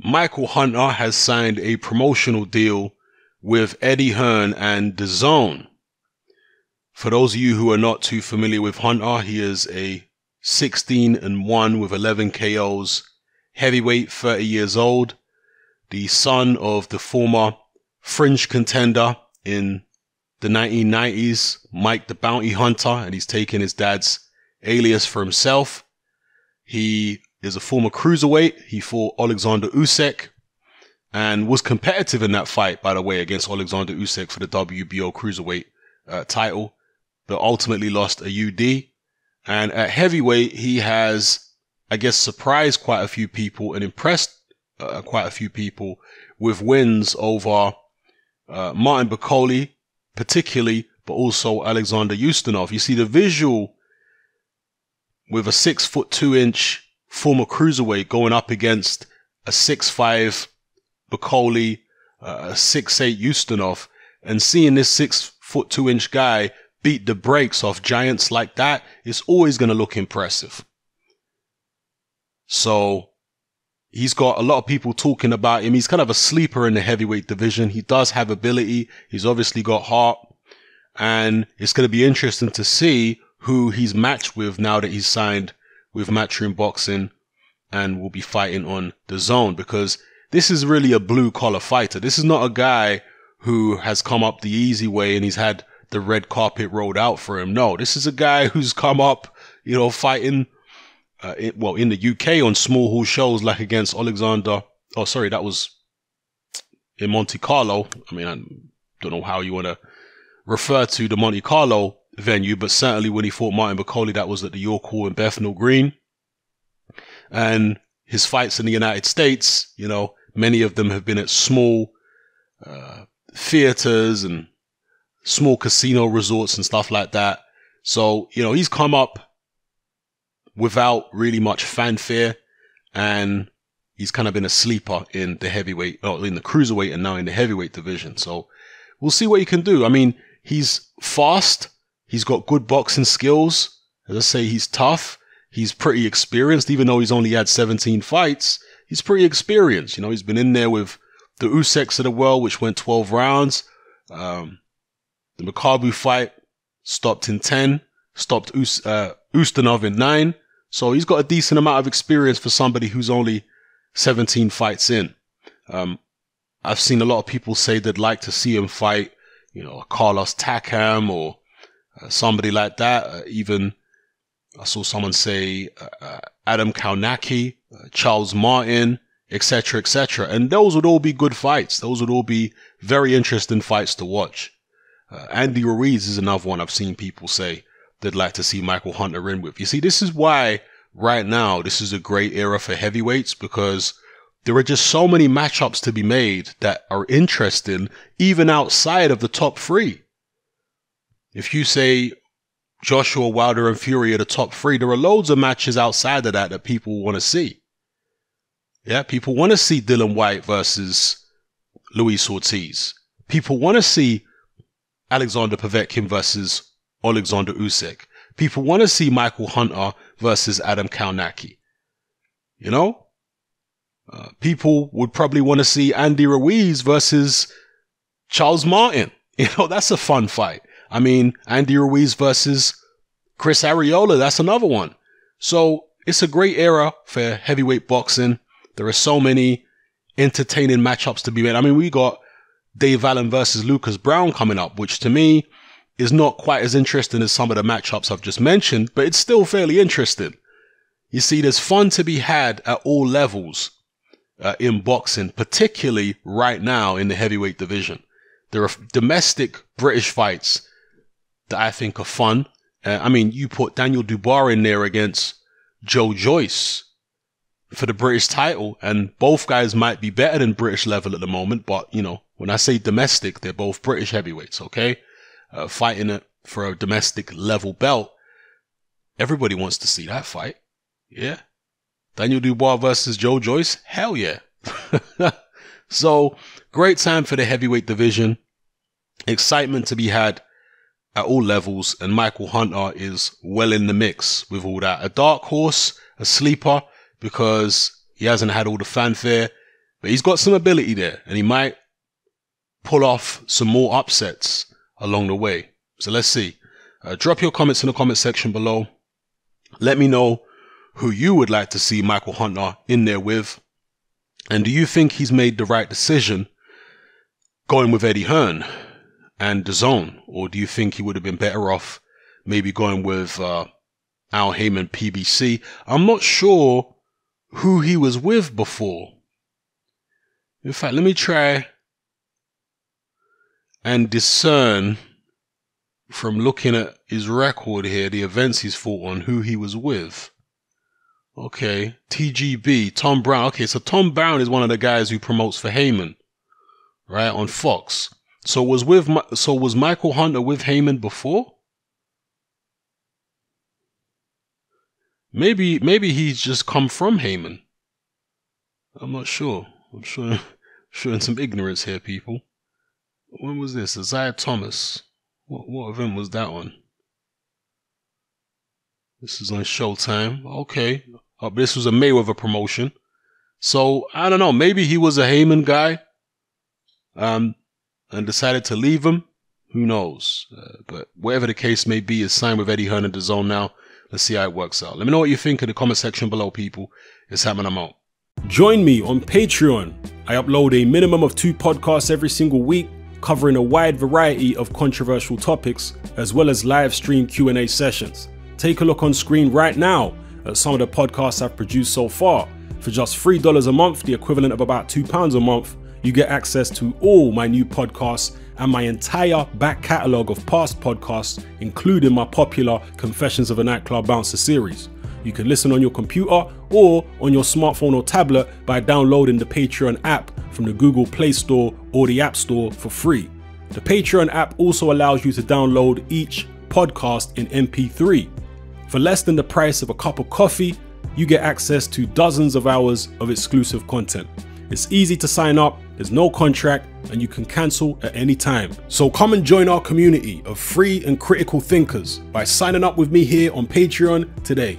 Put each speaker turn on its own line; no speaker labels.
Michael Hunter has signed a promotional deal with Eddie Hearn and Dazn. For those of you who are not too familiar with Hunter, he is a 16-1 with 11 KOs, heavyweight, 30 years old, the son of the former fringe contender in the 1990s, Mike the Bounty Hunter, and he's taken his dad's alias for himself. He is a former cruiserweight. He fought Alexander Usyk and was competitive in that fight, by the way, against Alexander Usyk for the WBO cruiserweight title, but ultimately lost a UD. And at heavyweight, he has, I guess, surprised quite a few people and impressed quite a few people with wins over Martin Bakole, particularly, but also Alexander Ustinov. You see the visual with a 6'2" former cruiserweight going up against a 6'5" Bakole, a 6'8" Ustinov, and seeing this 6'2" guy beat the brakes off giants like that is always going to look impressive. So he's got a lot of people talking about him. He's kind of a sleeper in the heavyweight division. He does have ability. He's obviously got heart. And it's going to be interesting to see who he's matched with now that he's signed with Matchroom Boxing and will be fighting on Dazn, because this is really a blue collar fighter. This is not a guy who has come up the easy way and he's had the red carpet rolled out for him. No, this is a guy who's come up, fighting in the UK on small hall shows like against Alexander. Oh, sorry, that was in Monte Carlo. I mean, I don't know how you want to refer to the Monte Carlo venue, but certainly when he fought Martin Bakole, that was at the York Hall in Bethnal Green. And his fights in the United States, many of them have been at small theaters and small casino resorts and stuff like that. So, he's come up without really much fanfare, and he's kind of been a sleeper in the heavyweight, or in the cruiserweight, and now in the heavyweight division. So we'll see what he can do. I mean, he's fast. He's got good boxing skills. As I say, he's tough. He's pretty experienced, even though he's only had 17 fights. He's pretty experienced. He's been in there with the Usyks of the world, which went 12 rounds. The Makabu fight stopped in 10, stopped Ustinov in 9. So he's got a decent amount of experience for somebody who's only 17 fights in. I've seen a lot of people say they'd like to see him fight, Carlos Takam or somebody like that. Even I saw someone say Adam Kaunaki, Charles Martin, etc., etc. And those would all be good fights. Those would all be very interesting fights to watch. Andy Ruiz is another one I've seen people say they'd like to see Michael Hunter in with. You see, this is why right now this is a great era for heavyweights, because there are just so many matchups to be made that are interesting even outside of the top 3. If you say Joshua, Wilder and Fury are the top 3, there are loads of matches outside of that people want to see. Yeah, people want to see Dylan White versus Luis Ortiz. People want to see Alexander Povetkin versus Alexander Usyk. People want to see Michael Hunter versus Adam Kaunaki. People would probably want to see Andy Ruiz versus Charles Martin. That's a fun fight. I mean, Andy Ruiz versus Chris Arreola, that's another one. So it's a great era for heavyweight boxing. There are so many entertaining matchups to be made. I mean, we got Dave Allen versus Lucas Brown coming up, which to me is not quite as interesting as some of the matchups I've just mentioned, but it's still fairly interesting. You see, there's fun to be had at all levels in boxing, particularly right now in the heavyweight division. There are domestic British fights that I think are fun. I mean, you put Daniel Dubois in there against Joe Joyce for the British title, and both guys might be better than British level at the moment, but, when I say domestic, they're both British heavyweights, okay? Fighting it for a domestic level belt. Everybody wants to see that fight. Yeah. Daniel Dubois versus Joe Joyce? Hell yeah. So, great time for the heavyweight division. Excitement to be had at all levels, and Michael Hunter is well in the mix with all that. A dark horse, a sleeper, because he hasn't had all the fanfare. But he's got some ability there, and he might pull off some more upsets along the way. So let's see. Drop your comments in the comment section below. Let me know who you would like to see Michael Hunter in there with. And do you think he's made the right decision going with Eddie Hearn and Dazn? Or do you think he would have been better off maybe going with Al Heyman PBC? I'm not sure who he was with before. In fact, let me try and discern from looking at his record here, the events he's fought on, who he was with. Okay, TGB, Tom Brown. Okay, so Tom Brown is one of the guys who promotes for Heyman, right, on Fox. So was Michael Hunter with Heyman before? Maybe he's just come from Heyman. I'm not sure. I'm showing some ignorance here, people. When was this? Isaiah Thomas. What event was that on? This is on Showtime. Okay. This was a Mayweather promotion. So, I don't know. Maybe he was a Heyman guy. And decided to leave him. Who knows? But whatever the case may be, is signed with Eddie Hearn and Dazn now. Let's see how it works out. Let me know what you think in the comment section below, people. It's happening. I'm out. Join me on Patreon. I upload a minimum of 2 podcasts every single week, covering a wide variety of controversial topics, as well as live stream Q&A sessions. Take a look on screen right now at some of the podcasts I've produced so far. For just $3 a month, the equivalent of about £2 a month, you get access to all my new podcasts and my entire back catalogue of past podcasts, including my popular Confessions of a Nightclub Bouncer series. You can listen on your computer or on your smartphone or tablet by downloading the Patreon app from the Google Play Store or the App Store for free. The Patreon app also allows you to download each podcast in MP3. For less than the price of a cup of coffee, you get access to dozens of hours of exclusive content. It's easy to sign up, there's no contract, and you can cancel at any time. So come and join our community of free and critical thinkers by signing up with me here on Patreon today.